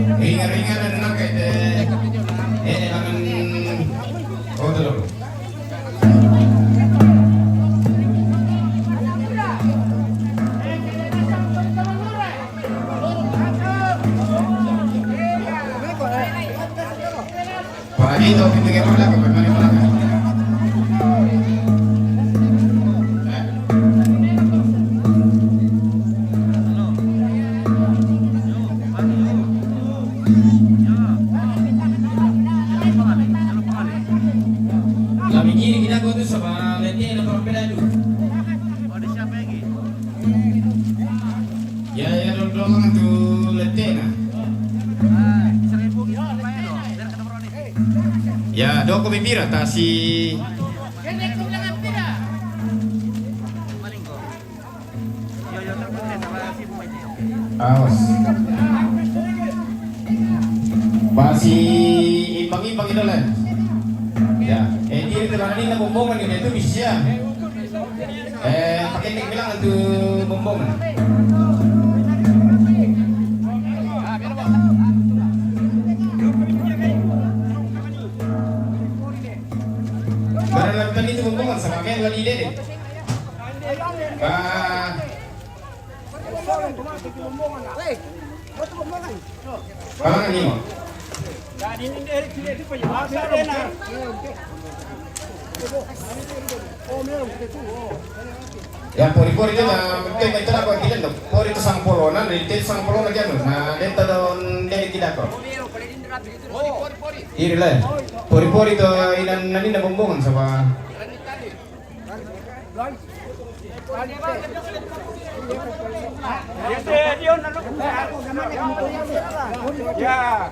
Ringan-ringan dan enak kayak enakan hotel. Pak itu pintunya belakang, pintunya belakang. Ya, doko bibira tasi. Awas. Pasi imbang-imbang itu lah. Ya, diri telah ini bombongan itu bisa. Pakai tek bilang itu bombongan. Karena tadi itu bombongan sama kayak lagi deh. Kalangan ini mau. Ya pori-pori itu lah, itu aku tidak dok. Pori itu sang polonan, itu sang polonan aja nah, dia tahun dia tidak kok. Iri lah, pori-pori itu nanti nak bombongan sama. Ya.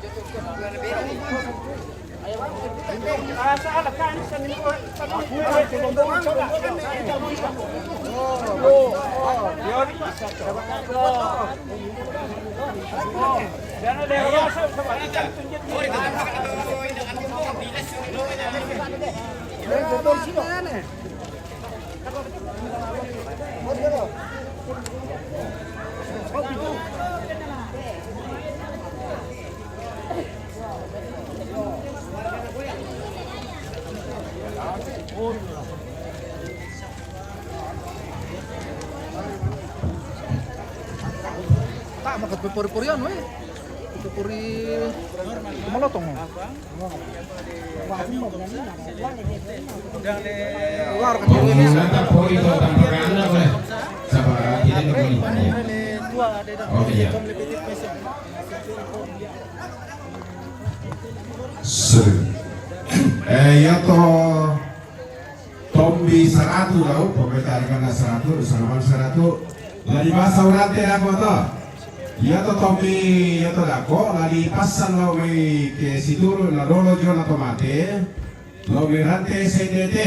Tak makat puri-purian weh. Puri malotong. Luar kecil ini. Pori itu tampakannya boleh. Sabar, tidak begini. Oh iya. Ya toh Tombi 100 tau, pemerintah karena 100, sanaman 100. Lagi bahasa urante aku toh. Ya toh Tombi, ya toh dako, lagi pasan lo ke situ, la rolo jona tomate, lo rante CDT.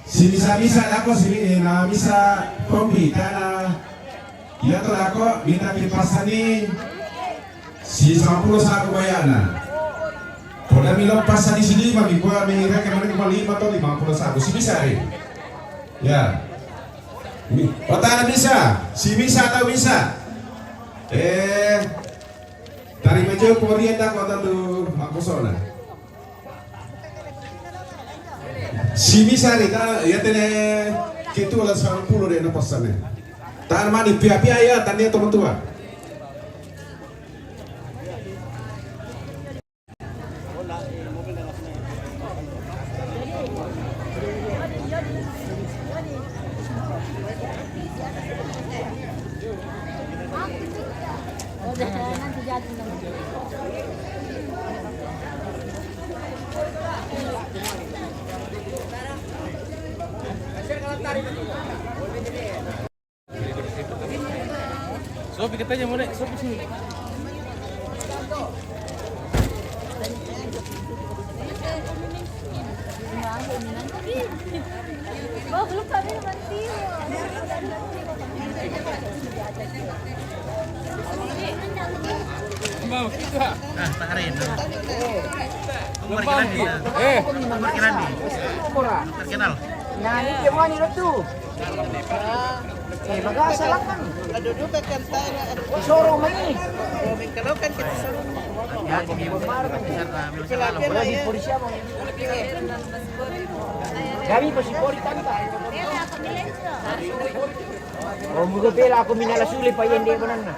Si bisa dako si na bisa Tombi karena ya toh dako minta dipasani si 10 saku bayana. Kalau bilang pasal di sini bagi gua mengira kemarin 5 atau 51 si bisa ya. Otak bisa, si bisa atau bisa. Dari meja Korea tak kota tuh aku soalnya. Si bisa nih, ya tene kita lah 90 deh pasalnya. Tangan mani pia-pia ya, tanya teman-teman. Sopi katanya mau naik, sopi sini. Oh, belum kami nanti. Mau kita. Nah, tarin. Lembang ki. Parkiran nih. Terkenal. Nah, ini gimana itu? Baga salah kan. Duduk kan tayo. Sorong lagi. Kalau kan kita Ya, ini besar na bisa kalau. Wala di polisi mo. Kami pa si Pori tanta. Oh, mugo pela ako minalasuli pa yende banan na.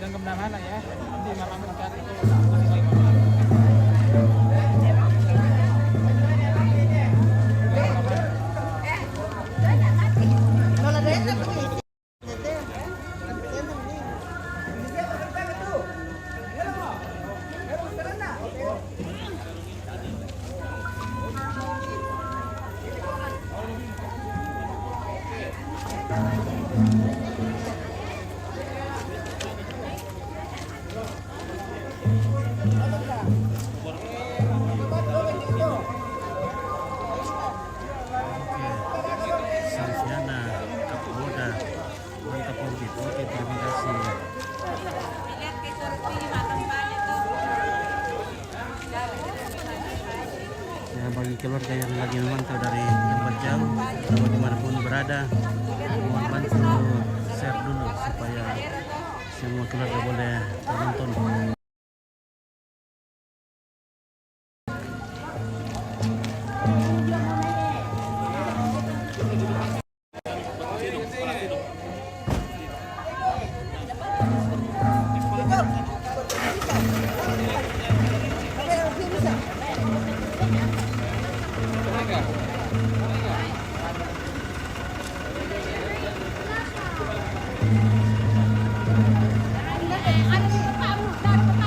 Jangan kemana-mana ya. Nanti malam cari itu. Sanksiana, Kapolda, mantap Polbit. Oke, terima kasih. Ya, bagi keluarga yang lagi memantau dari tempat jauh atau dimanapun berada, mohon bantu share dulu supaya semua keluarga boleh menonton. Ada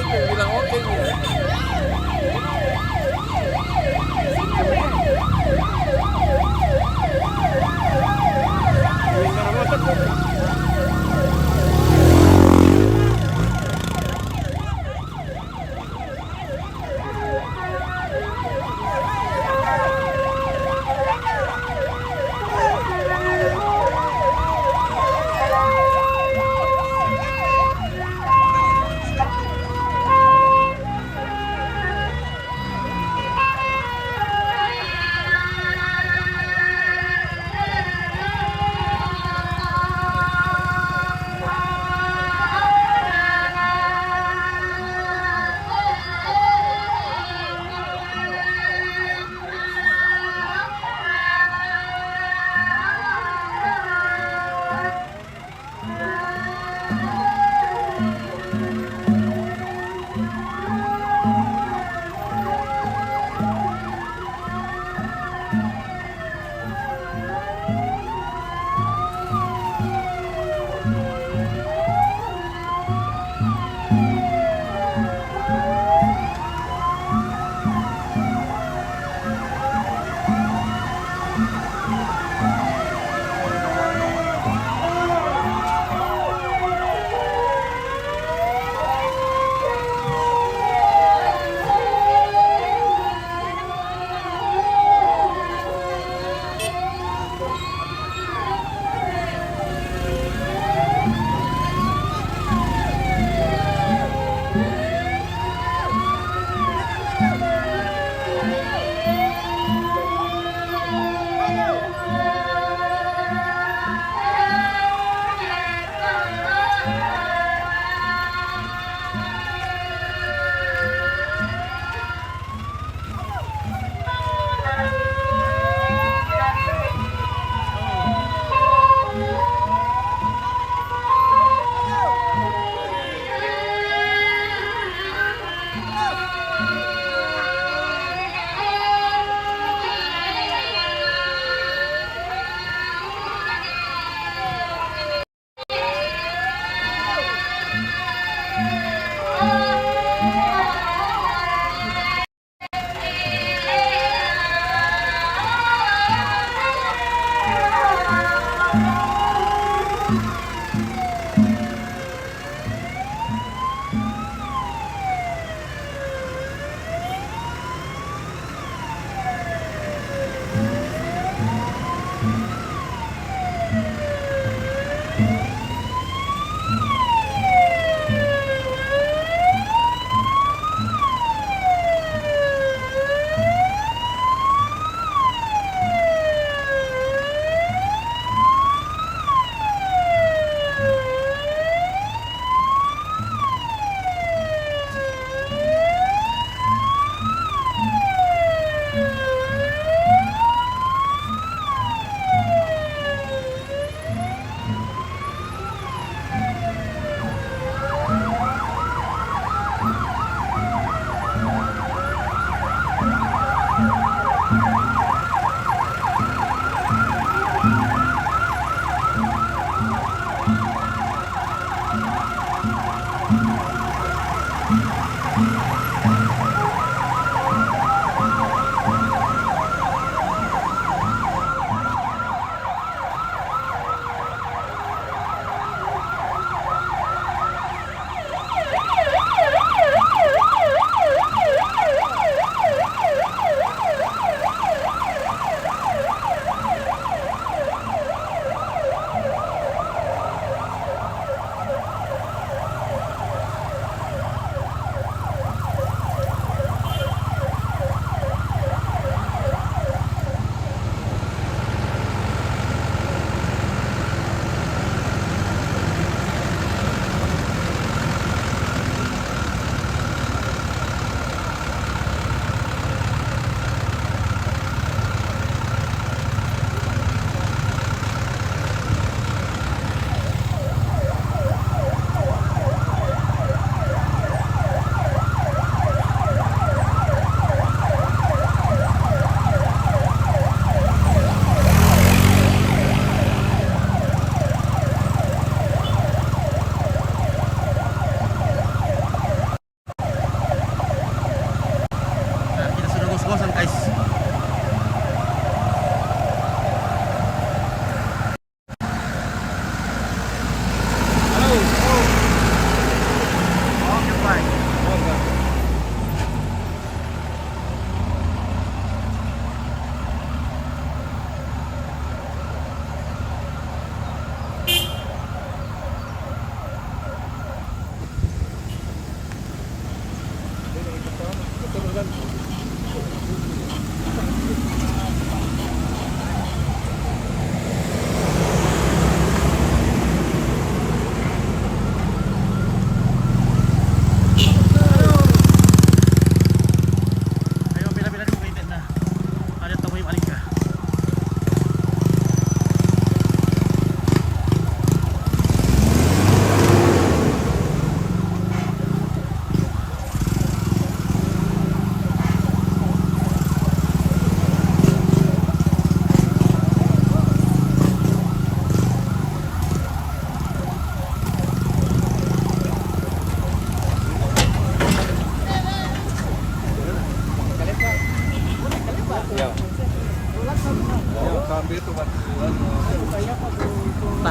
bilang oke dia.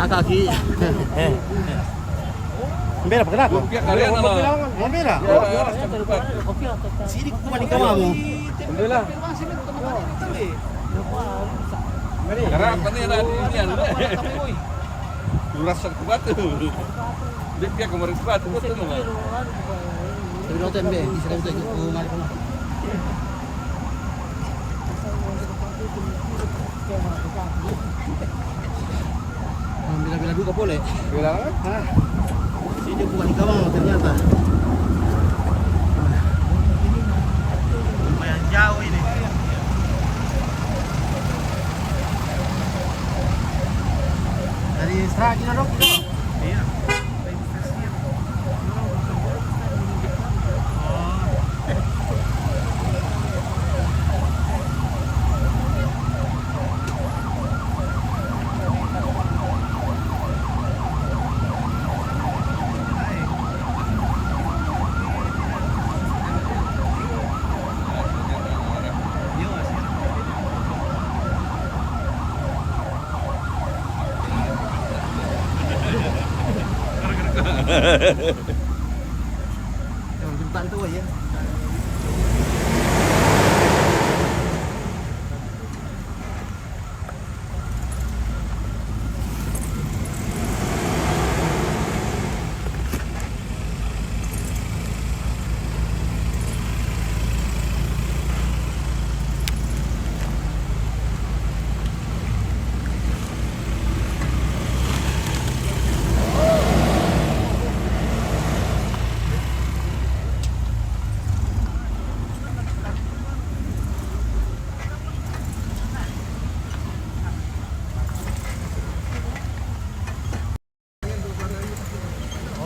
kaki. Bera pagkala ko. Pia kalian ala. Bera. Sini ko man ikaw mo. Alhamdulillah. Karena apa nih ada ini anu. Luras aku batu. Dia pia kemarin batu betul enggak? Sabi natin be, di sa kauto ko mali ko na. Bila-bila dulu boleh. Bilang Hah? Sini bukan ikaw mo ternyata. Lumayan jauh ini. Dari Seraji na dong kita. Iya. Jangan bantu aja.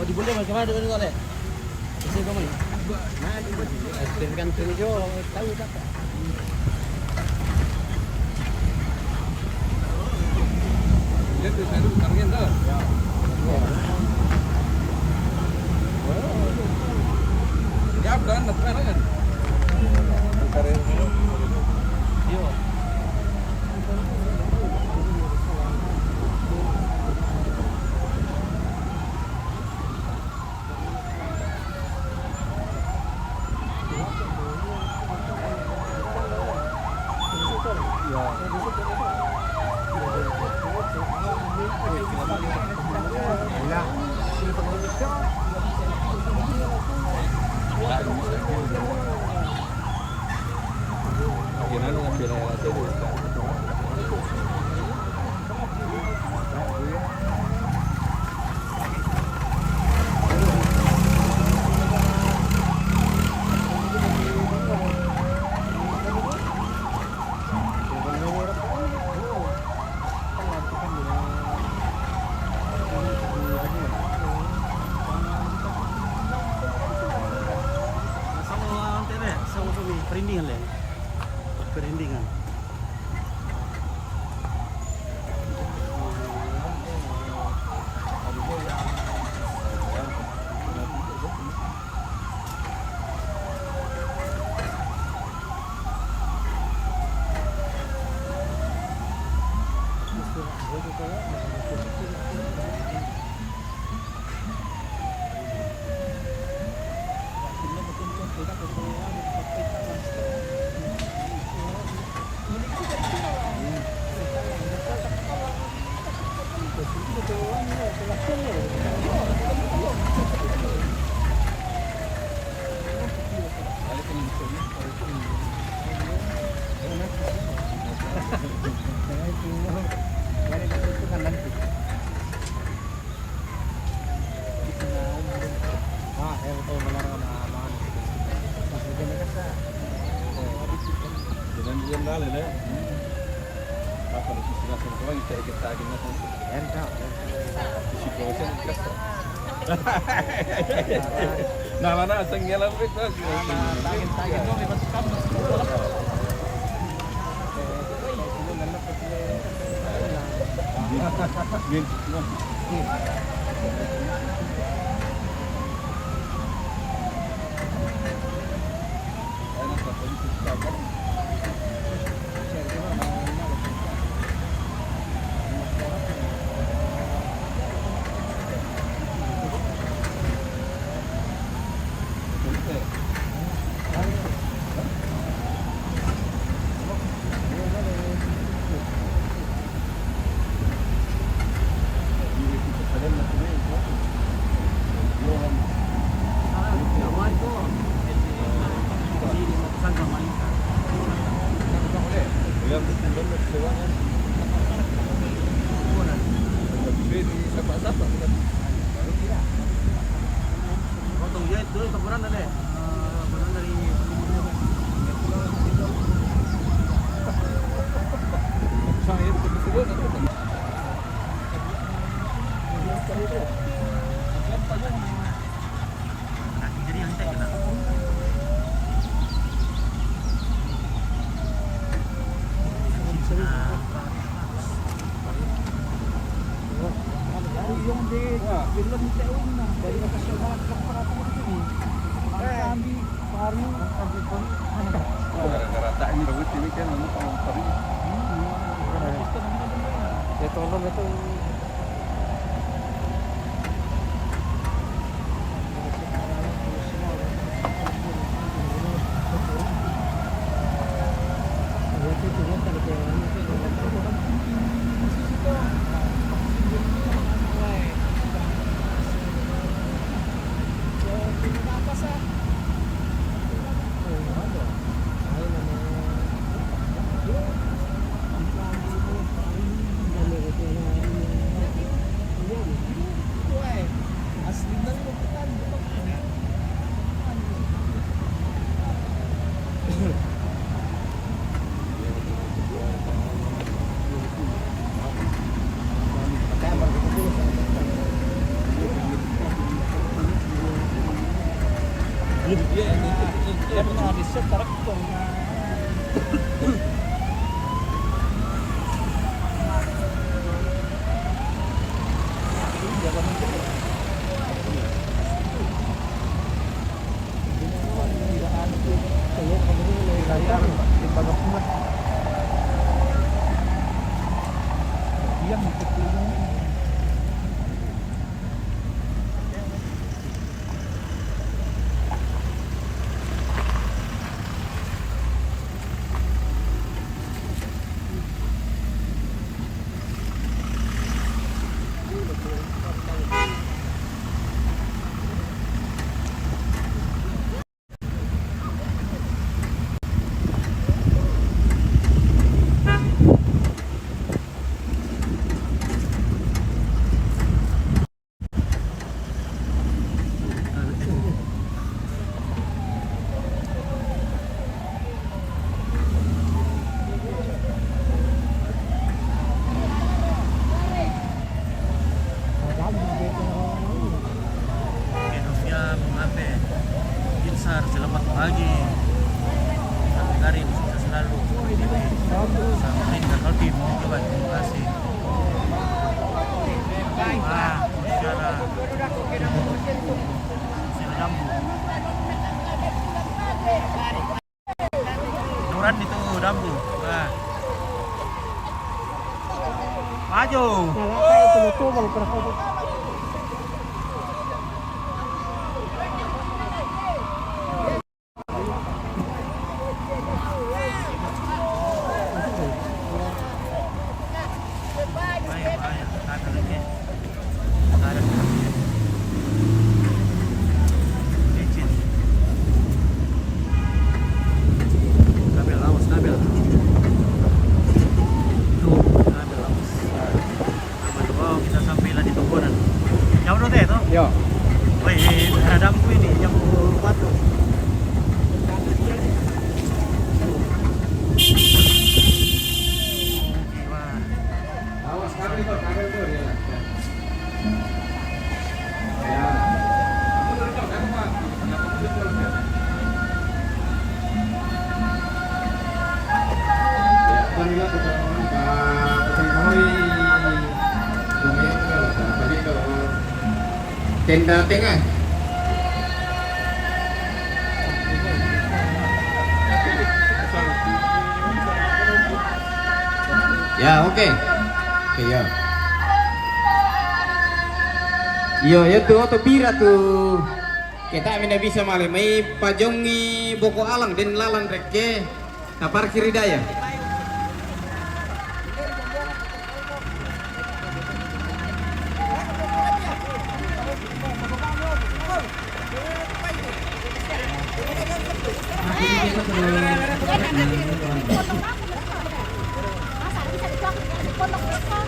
Oh, di boleh macam mana dulu oleh? Bisa kau main? Nah, di boleh. Terkan tunjuk tahu tak? dia tuh saya dulu karangin dah. Ya, kan, nak kan? Yo. Gimana ngambil air aja dulu. Perindingan le. Perindingan. Jangan dale le. Apa lu sudah semua kita lagi nak. Entah. Situasi kasar. Nah, mana senggelan kita. Tagin dong lewat kampus. Min. Umaga, malita. Potong jahit dulu taburan deh. Benar dari jadi yang kita kena. Selamat pagi. Satu Karim, sukses selalu. Sampai dan tim, terima kasih. Bicara Dambu. Duran itu Dambu. Maju. Yo. Wih, ada Dambu ini yang batu. Awas kabel tuh ya. Tenda tengah. Ya, oke. Oke, ya. Yo, ya tuh auto pira tuh. Kita mina bisa male mai pajongi boko alang den lalan rekke. Tapar kiri daya. Masa bisa dijual di pondok mereka?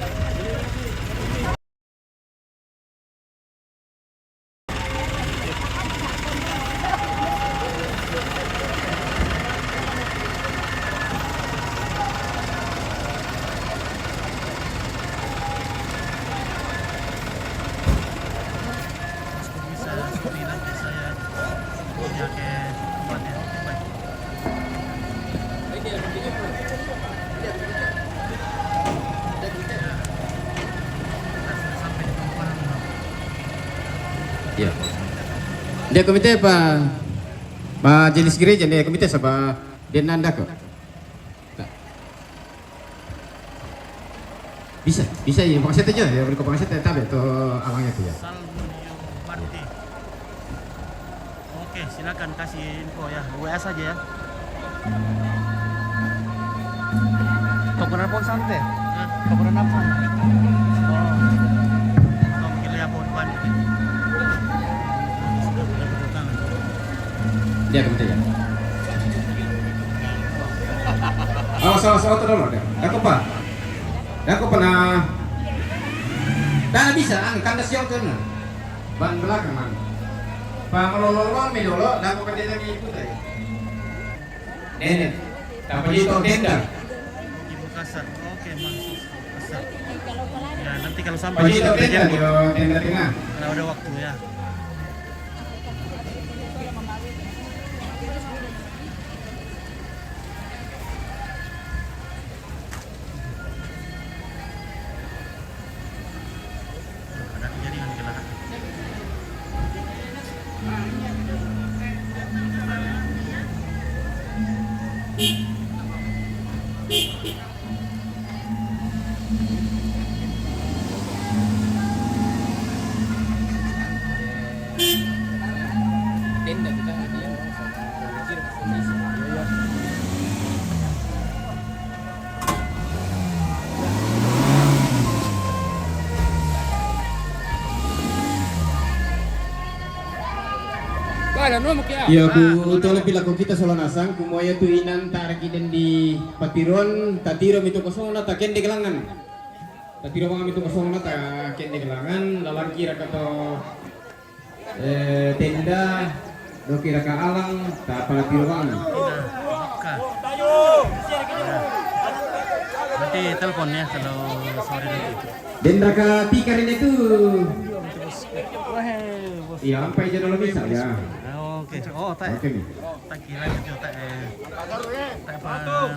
Bisa seperti nanti saya punya ke tempatnya. Baik. Kita sudah sampai di Pamukaran. Ya. Dia komite pa jenis gereja dia komite sama dia nanda kok. Tak. Bisa ya pangset aja ya beri pangset tapi atau abangnya tuh ya. Salmonio Banti. Oke, silakan kasih info ya. WA saja ya. Toko na po sante. Hah? Toko na po. Oh. Tom Kiliapon Banti. Sudah berdatangan. Dia komite ya. Oh, salah dulu deh. Aku pernah. Dah bisa, kandas yang tu na. Ban belakang man. Panglololong medolo, dah aku kerja lagi ikut aja. Nenek, tak pergi tu tenda. Di Makassar. Oke, masuk Makassar. Ya, nanti kalau sampai Pergi di tu situ tenda, jemput. dia tenda tengah. Kalau ada waktu ya. Ada kejadian kecelakaan. Tenda kita dia. Iya, ku tole pila ko kita solo nasang kumoya tu inan tarikiden di patiron tatiro itu kosong na taken di gelangan. Tatiro bang itu kosong na taken di gelangan lalang kira kato tenda do kira ka alang ta patiro bang. Buka. Ya. Nanti telepon ya kalau sore nanti. Denda ka tikarin itu. Iya, sampai aja dulu bisa ya. Oke. Oh, tak. Oke. Tak kira itu tak tak apa. Tak telepon.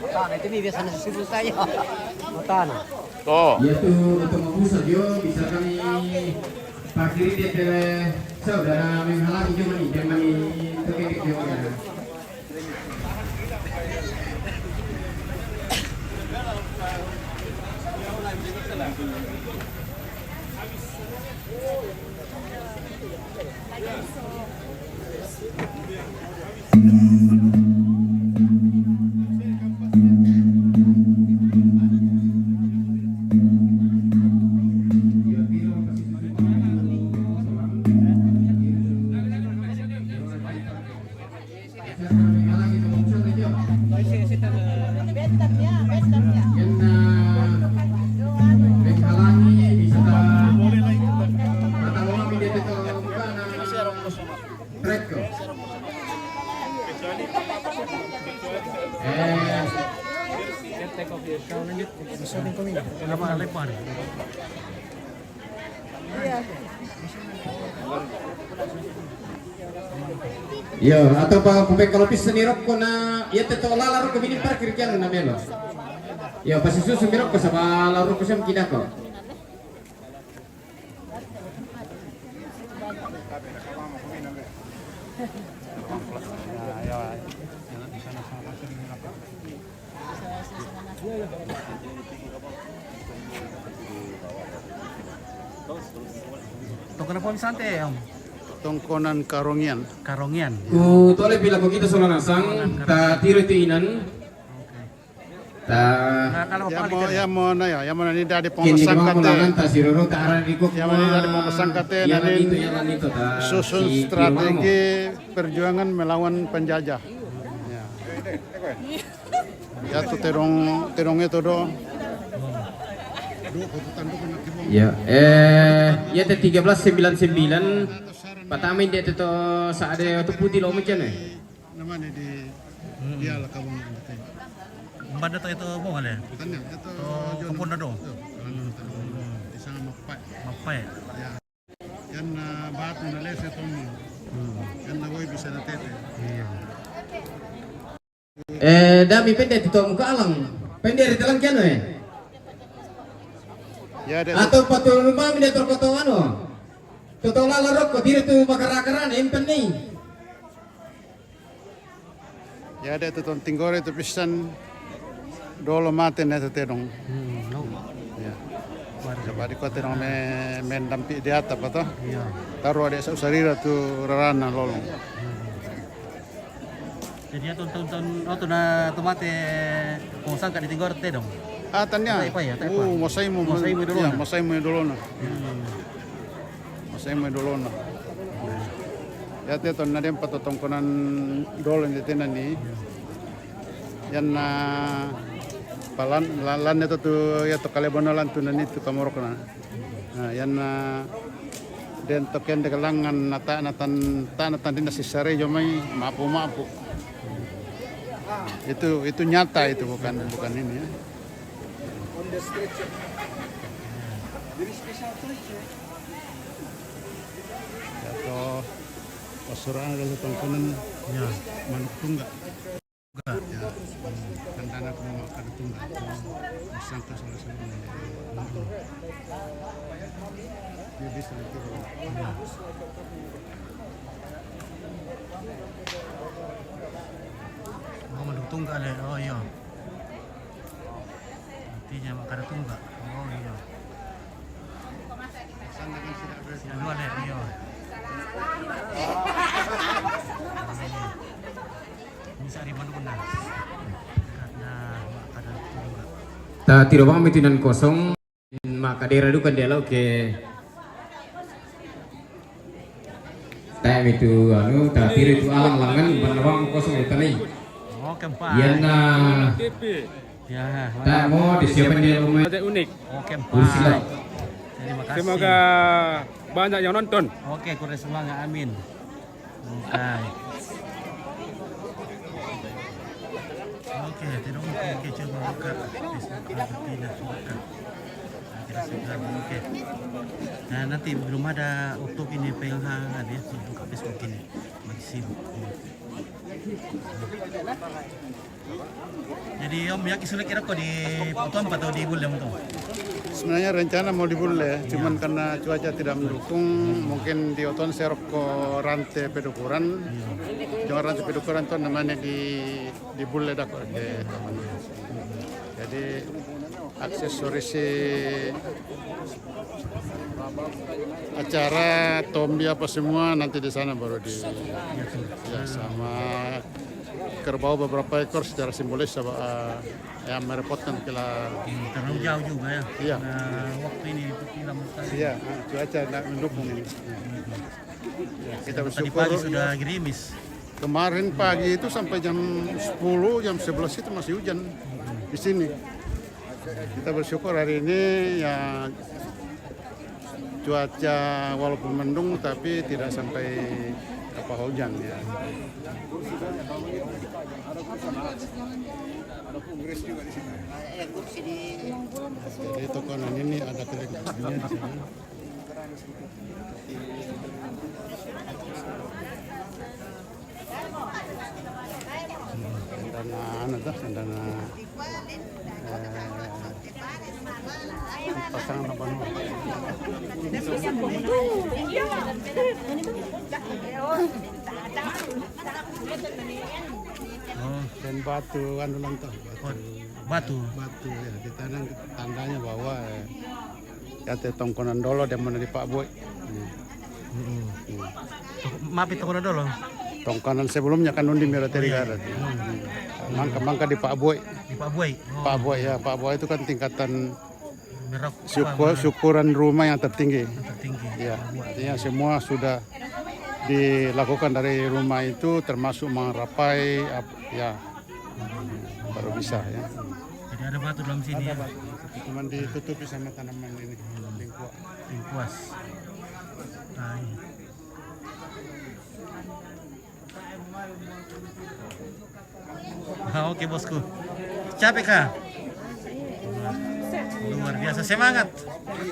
Mata itu nih biasa nasi susu saya. Mata na. Yaitu untuk membusa dia bisa kami parkiri dia ke saudara menghalangi dia mani dia mani terkait dia mana. Lama lebar. Yo, atau pa kumpeng kalau pis senirok ko na iya teto lalaro ko binin parkir kian na melo. Yo, pasi susu mirok ko sa laro ko siyam kida ko. Toko na po ang sante, Tongkonan Karongian. Karongian. Tole bila begitu soalnya sang ta tiro itu inan. Ta Nah, kalau Ya apa mo kali ya mo na ya, ya mo na ni dari kini pengesan mga kulangan kate. ta siruro ta aran ikut. Ya mo ni dari pengesan kate Yalan itu ta. susun si strategi perjuangan melawan penjajah. Ya. Ya tu terong itu do. Ya, ya te 1399 patamin dia tu sa ada tu putih lo macam ni. Nama ni di dia lah kamu nanti. Banda to itu mo kali. Tanya itu Kupon na do. di sana mapai. Mapai. Ya. Yan bahat na lese tomo. Yan na boy bisa na tete. Iya. Dami pendek tu muka alang. Pendek di dalam kian Ya ada Atau patul rumah dia terkoto ano. Totoo lalarok ko diri tu makarakaran empen ni. ya ada tu tinggore tu pisan dolo mate na tete dong. No. Ya. Coba di kota dong men dampi di atap atau Iya. taruh ada sarira tu rarana lolong. Jadi ya tonton na tomate kung saan ka ditinggor te dong. Ah tanya. Tay pa ya, tay pa. Masay mo Masay mo dolo ya, na. masay mo dolo na. Masay mo dolo na. Ya te ton na dem patotongkonan dolo ni tenan ni. Yan na palan lan itu tu ya to kalebonalan tu nani tu kamorok na. Nah, yan na den token de kalangan natan din si sare jomai mapu. Itu nyata itu bukan ini ya. Atau pasuran ada tongkonan Ya. manuk tunggak. Ya, kandana ko makan tunggak. Sangka salah satu. Dia bisa itu. Oh, mandugtong ka le. Oh, iya. Artinya makada tungga. Oh, iya. Ano le, iya. Bisa di mana benar. Karena makada tungga. Ta tiro bang mitinan kosong maka daerah dukan dia lo ke time itu anu ta tiro itu alang langan banawang kosong itu nih. Oh, keempat. Yana Ya, tak mau disiapkan dia rumah Unik. oh, keempat. kursi lah. Terima kasih. Semoga banyak yang nonton. Oke, kurang semangat, amin. Oke. Oke, tidak mungkin coba buka Facebook tidak buka. Tidak segera oke. Nah, nanti belum ada untuk ini pegangan ya buka Facebook ini masih sibuk. Jadi Om Yaki sulit kira kok di Putuan atau di Bulem tuh? Sebenarnya rencana mau di Bulle, cuman karena cuaca tidak mendukung, mungkin di Oton serok ke rantai pedukuran. Jangan rantai pedukuran itu namanya di Bulle dak di taman. Jadi aksesoris acara tombi apa semua nanti di sana baru di ya sama kerbau beberapa ekor secara simbolis yang merepotkan kita. Terlalu jauh juga ya. Iya. Nah, waktu ini film tadi. Iya, cuaca tidak mendukung ini. Ya, kita Tadi bersyukur pagi sudah gerimis. kemarin pagi itu sampai jam 10, jam 11 itu masih hujan di sini. Kita bersyukur hari ini ya cuaca walaupun mendung tapi tidak sampai apa hujan ya. Jadi tokonan ini ada televisinya di sini. Sandana pasangan apa nih? Oh, Dan batu anu lantah batu. batu ya di tanah tandanya bahwa ya tongkonan dolo dan mana di Pak Boy. Maaf itu kuna dulu. Tongkanan sebelumnya kan undi militer garat. Mangka di Pak Boy. Di Pak Boy. Oh, Pak Boy ya, Pak Boy itu kan tingkatan merok syukuran rumah yang tertinggi. tertinggi. Ya, artinya semua sudah dilakukan dari rumah itu termasuk merapai ya baru bisa ya. Jadi ada batu dalam sini ya. Cuman ditutupi sama tanaman ini lingkuas. Lingkuas. Nah, ini. Oke bosku. Capek kah? Luar biasa semangat.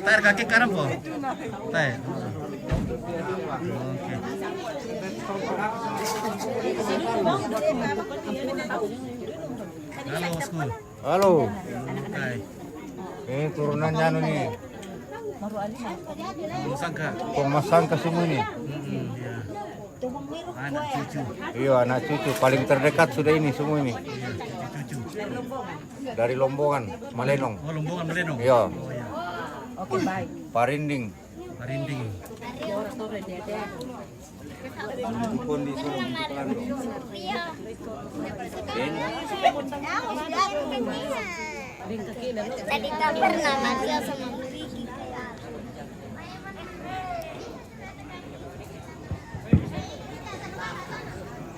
Tarik kaki kanan po. Tarik. Oke. Halo bosku. Halo. Tarik. Ini turunannya anu nih. Sangka. Pemasangka semua nih. Iya. Anak cucu. Iya, anak cucu paling terdekat sudah ini semua ini. Iya, cucu. Dari Lombongan, Malenong. Oh, Lombongan Melenong. Iya. Oh iya. Parinding. Marinding. Pun disuruh di Pelando. Tadi tak pernah mati sama beli.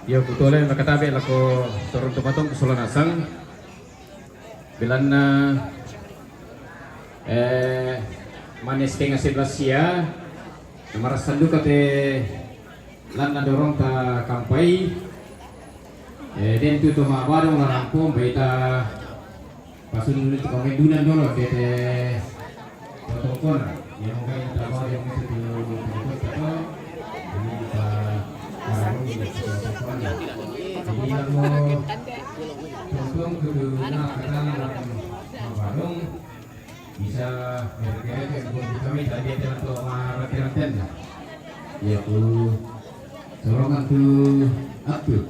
Ya kebetulan nakatabi lako turun tumatong kusulan asang bilan na manis tenga seblasia namarasan duka te lan na dorong ta kampai den tu to mabado ngarampong baita pasun nulit kami dunan dolo te protokol yang mungkin trabajo yang itu itu jadi mo tungtung kudu na katang barong bisa kira-kira ke kami tadi ada untuk maratiran yaitu dorongan tu upload